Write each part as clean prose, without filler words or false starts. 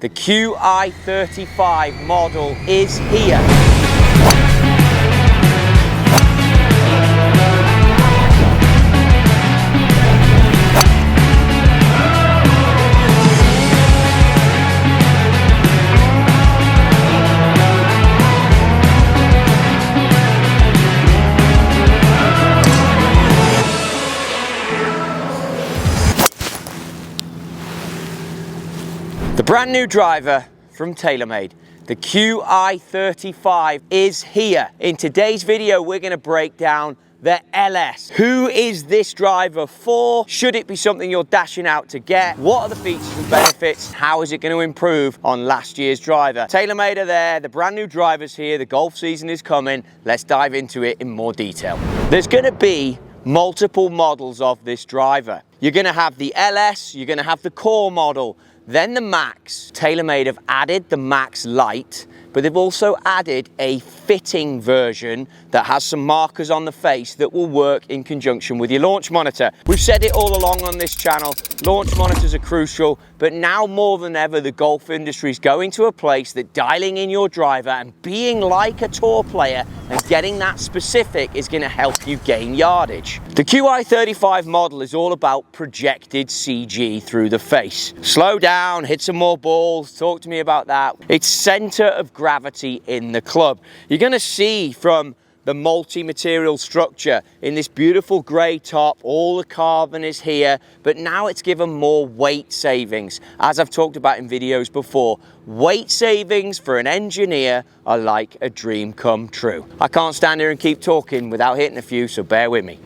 The Qi35 model is here. The brand new driver from TaylorMade, the Qi35 is here. In today's video, we're going to break down the LS. Who is this driver for? Should it be something you're dashing out to get? What are the features and benefits? How is it going to improve on last year's driver? TaylorMade are there, the brand new driver's here, the golf season is coming. Let's dive into it in more detail. There's going to be multiple models of this driver. You're going to have the LS, you're going to have the core model, then the Max. TaylorMade have added the Max Lite, but they've also added a fitting version that has some markers on the face that will work in conjunction with your launch monitor. We've said it all along on this channel, launch monitors are crucial, but now more than ever, the golf industry is going to a place that dialing in your driver and being like a tour player and getting that specific is going to help you gain yardage. The Qi35 model is all about projected CG through the face. Slow down, hit some more balls, talk to me about that. It's center of gravity in the club. You're going to see from the multi-material structure in this beautiful grey top, all the carbon is here, but now it's given more weight savings. As I've talked about in videos before, weight savings for an engineer are like a dream come true. I can't stand here and keep talking without hitting a few, so bear with me.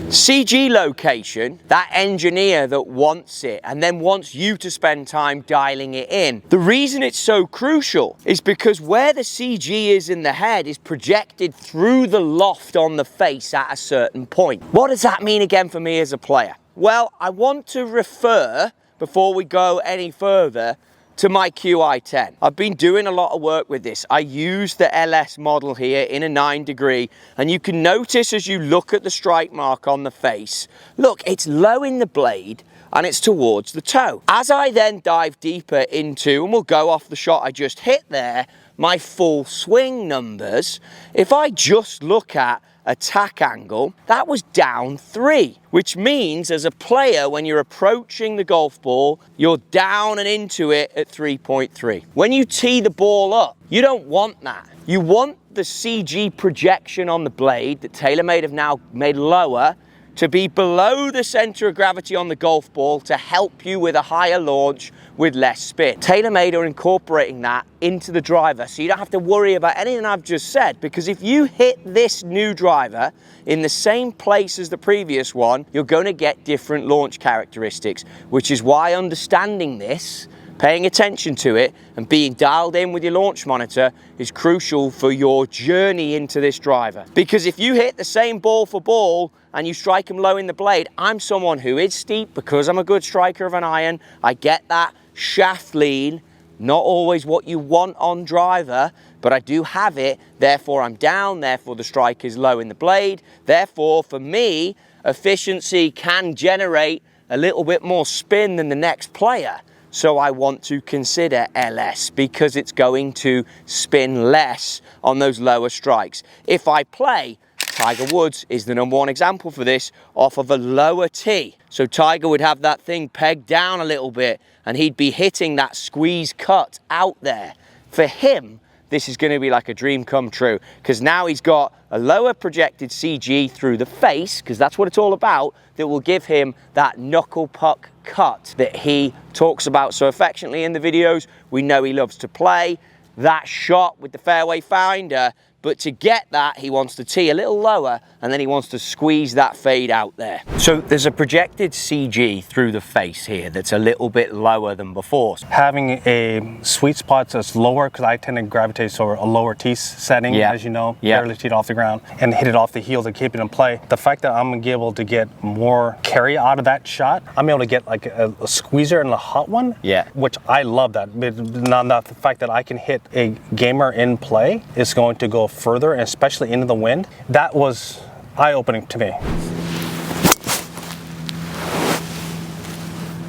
CG location, that engineer that wants it and then wants you to spend time dialing it in. The reason it's so crucial is because where the CG is in the head is projected through the loft on the face at a certain point. What does that mean again for me as a player? Well, I want to refer, before we go any further, to my Qi10. I've been doing a lot of work with this. I use the LS model here in a 9 degree, and you can notice as you look at the strike mark on the face, look, it's low in the blade and it's towards the toe. As I then dive deeper into, and we'll go off the shot I just hit there, my full swing numbers, if I just look at attack angle, that was down 3, which means as a player, when you're approaching the golf ball, you're down and into it at 3.3. When you tee the ball up, you don't want that. You want the CG projection on the blade that TaylorMade have now made lower to be below the center of gravity on the golf ball to help you with a higher launch with less spin. TaylorMade are incorporating that into the driver, so you don't have to worry about anything I've just said, because if you hit this new driver in the same place as the previous one, you're going to get different launch characteristics, which is why understanding this, paying attention to it, and being dialed in with your launch monitor is crucial for your journey into this driver. Because if you hit the same ball for ball and you strike them low in the blade, I'm someone who is steep because I'm a good striker of an iron. I get that shaft lean, not always what you want on driver, but I do have it, therefore I'm down, therefore the strike is low in the blade. Therefore, for me, efficiency can generate a little bit more spin than the next player. So I want to consider LS because it's going to spin less on those lower strikes. If I play, Tiger Woods is the #1 example for this, off of a lower tee. So Tiger would have that thing pegged down a little bit and he'd be hitting that squeeze cut out there. For him, this is going to be like a dream come true, because now he's got a lower projected CG through the face, because that's what it's all about, that will give him that knuckle puck cut that he talks about so affectionately in the videos. We know he loves to play that shot with the fairway finder, but to get that, he wants to tee a little lower and then he wants to squeeze that fade out there. So there's a projected CG through the face here that's a little bit lower than before. Having a sweet spot that's lower, because I tend to gravitate toward a lower tee setting, as you know, barely teed off the ground, and hit it off the heel to keep it in play. The fact that I'm gonna be able to get more carry out of that shot, I'm able to get like a squeezer and a hot one, which I love that. But not the fact that I can hit a gamer in play is going to go further, and especially into the wind. That was eye-opening to me.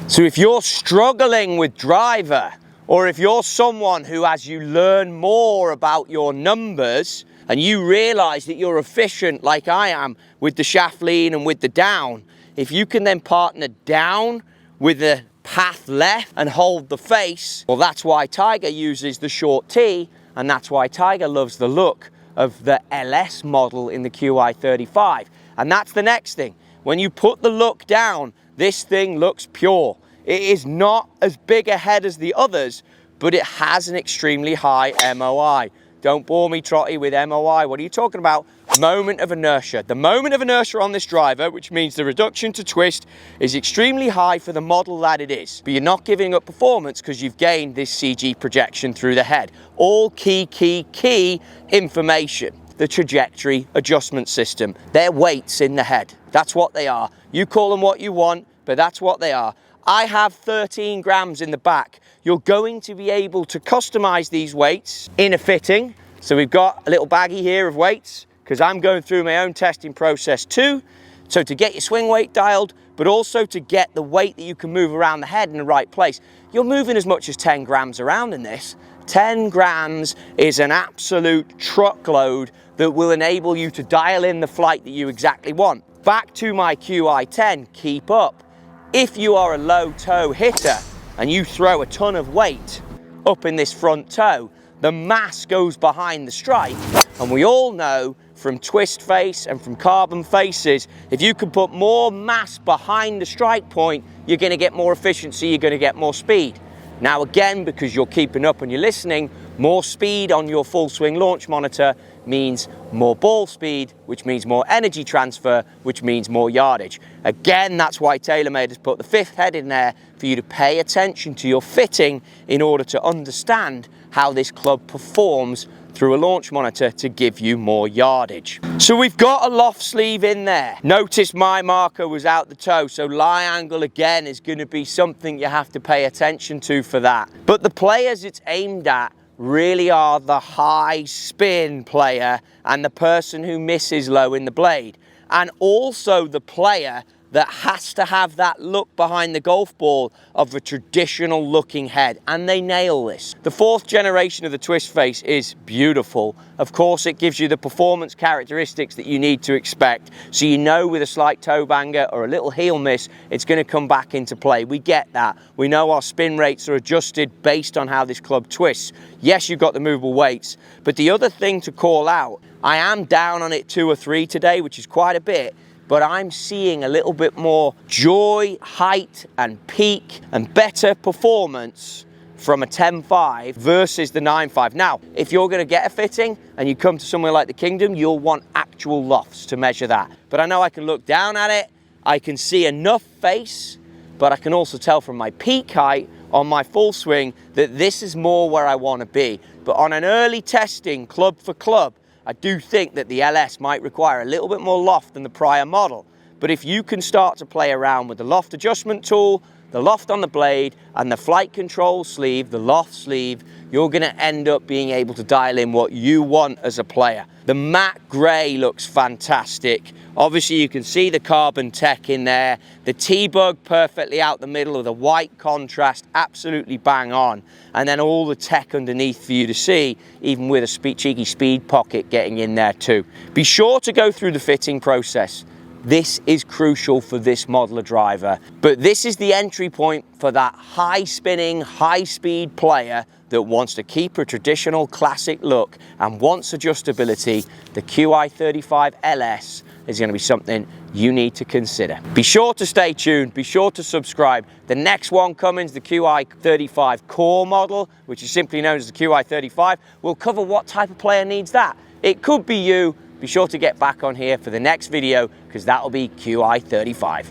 So if you're struggling with driver, or if you're someone who, as you learn more about your numbers and you realize that you're efficient like I am with the shaft lean and with the down, if you can then partner down with the path left and hold the face, well, that's why Tiger uses the short tee, and that's why Tiger loves the look of the LS model in the Qi35. And that's the next thing. When you put the look down, this thing looks pure. It is not as big a head as the others, but it has an extremely high MOI. Don't bore me, Trotty, with MOI. What are you talking about? Moment of inertia. The moment of inertia on this driver, which means the reduction to twist, is extremely high for the model that it is. But you're not giving up performance because you've gained this CG projection through the head. All key information. The trajectory adjustment system. They're weights in the head. That's what they are. You call them what you want, but that's what they are. I have 13 grams in the back. You're going to be able to customize these weights in a fitting. So we've got a little baggie here of weights because I'm going through my own testing process too. So to get your swing weight dialed, but also to get the weight that you can move around the head in the right place. You're moving as much as 10 grams around in this. 10 grams is an absolute truckload that will enable you to dial in the flight that you exactly want. Back to my Qi10, keep up. If you are a low toe hitter and you throw a ton of weight up in this front toe, the mass goes behind the strike. And we all know from twist face and from carbon faces, if you can put more mass behind the strike point, you're going to get more efficiency, you're going to get more speed. Now again, because you're keeping up and you're listening, more speed on your full swing launch monitor means more ball speed, which means more energy transfer, which means more yardage. Again, that's why TaylorMade has put the fifth head in there for you to pay attention to your fitting in order to understand how this club performs through a launch monitor to give you more yardage. So we've got a loft sleeve in there. Notice my marker was out the toe, so lie angle again is going to be something you have to pay attention to for that. But the players it's aimed at really are the high spin player and the person who misses low in the blade, and also the player that has to have that look behind the golf ball of a traditional looking head, and they nail this. The fourth generation of the twist face is beautiful. Of course, it gives you the performance characteristics that you need to expect, so you know with a slight toe banger or a little heel miss, it's going to come back into play. We get that. We know our spin rates are adjusted based on how this club twists. Yes, you've got the movable weights, but the other thing to call out, I am down on it 2 or 3 today, which is quite a bit, but I'm seeing a little bit more joy, height and peak and better performance from a 10.5 versus the 9.5. Now, if you're going to get a fitting and you come to somewhere like the Kingdom, you'll want actual lofts to measure that. But I know I can look down at it, I can see enough face, but I can also tell from my peak height on my full swing that this is more where I want to be. But on an early testing, club for club, I do think that the LS might require a little bit more loft than the prior model. But if you can start to play around with the loft adjustment tool, the loft on the blade, and the flight control sleeve, the loft sleeve, you're going to end up being able to dial in what you want as a player. The matte grey looks fantastic. Obviously you can see the carbon tech in there. The T-bug perfectly out the middle of the white contrast, absolutely bang on. And then all the tech underneath for you to see, even with a cheeky speed pocket getting in there too. Be sure to go through the fitting process. This is crucial for this modeler driver, but this is the entry point for that high spinning, high speed player that wants to keep a traditional classic look and wants adjustability. The Qi35 LS is going to be something you need to consider. Be sure to stay tuned, be sure to subscribe. The next one coming is the Qi35 Core model, which is simply known as the Qi35. We'll cover what type of player needs that. It could be you. Be sure to get back on here for the next video because that will be Qi35.